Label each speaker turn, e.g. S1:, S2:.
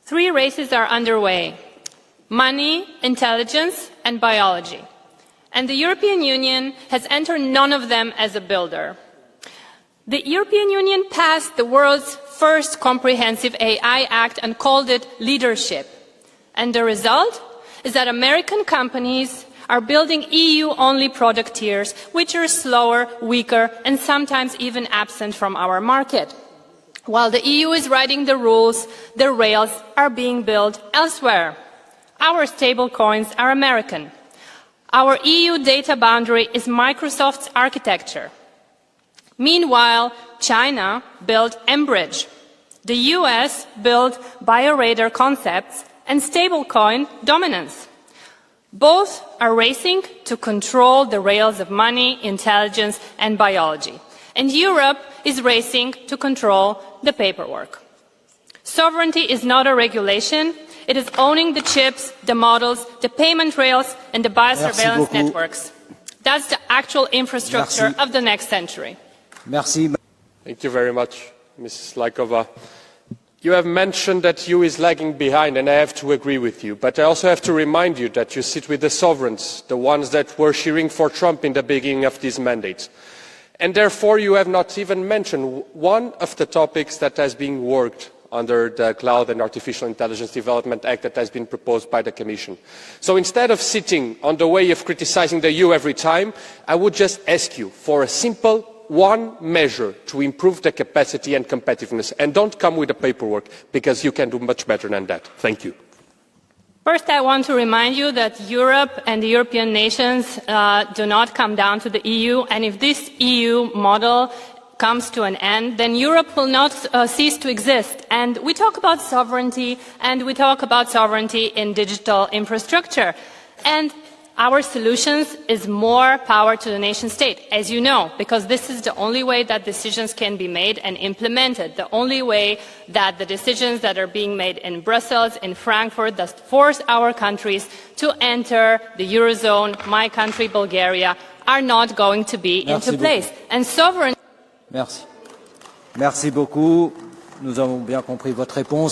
S1: Three races are underway: money, intelligence, and biology. And the European Union has entered none of them as a builder. The European Union passed the world's first comprehensive AI Act and called it leadership. And the result is that American companies are building EU-only product tiers, which are slower, weaker, and sometimes even absent from our market. While the EU is writing the rules, the rails are being built elsewhere. Our stablecoins are American. Our EU data boundary is Microsoft's architecture. Meanwhile, China built Enbridge. The US built bioradar concepts and stablecoin dominance. Both are racing to control the rails of money, intelligence, and biology. And Europe is racing to control the paperwork. Sovereignty is not a regulation. It is owning the chips, the models, the payment rails, and the biosurveillance networks. That's the actual infrastructure of the next century.
S2: Merci.
S3: Thank you very much, Mrs. Laikova. You have mentioned that EU is lagging behind, and I have to agree with you. But I also have to remind you that you sit with the sovereigns, the ones that were cheering for Trump in the beginning of this mandate. And therefore, you have not even mentioned one of the topics that has been worked under the Cloud and Artificial Intelligence Development Act that has been proposed by the Commission. So instead of sitting on the way of criticising the EU every time, I would just ask you for a simple one measure to improve the capacity and competitiveness, and don't come with the paperwork, because you can do much better than that. Thank you.
S1: First, I want to remind you that Europe and the European nations do not come down to the EU, and if this EU model comes to an end, then Europe will not cease to exist. And we talk about sovereignty, and we talk about sovereignty in digital infrastructure. And our solutions is more power to the nation state, as you know, because this is the only way that decisions can be made and implemented, the only way that the decisions that are being made in Brussels, in Frankfurt, that force our countries to enter the Eurozone, my country, Bulgaria, are not going to be into place. And sovereignty...
S2: Merci. Merci beaucoup. Nous avons bien compris votre réponse.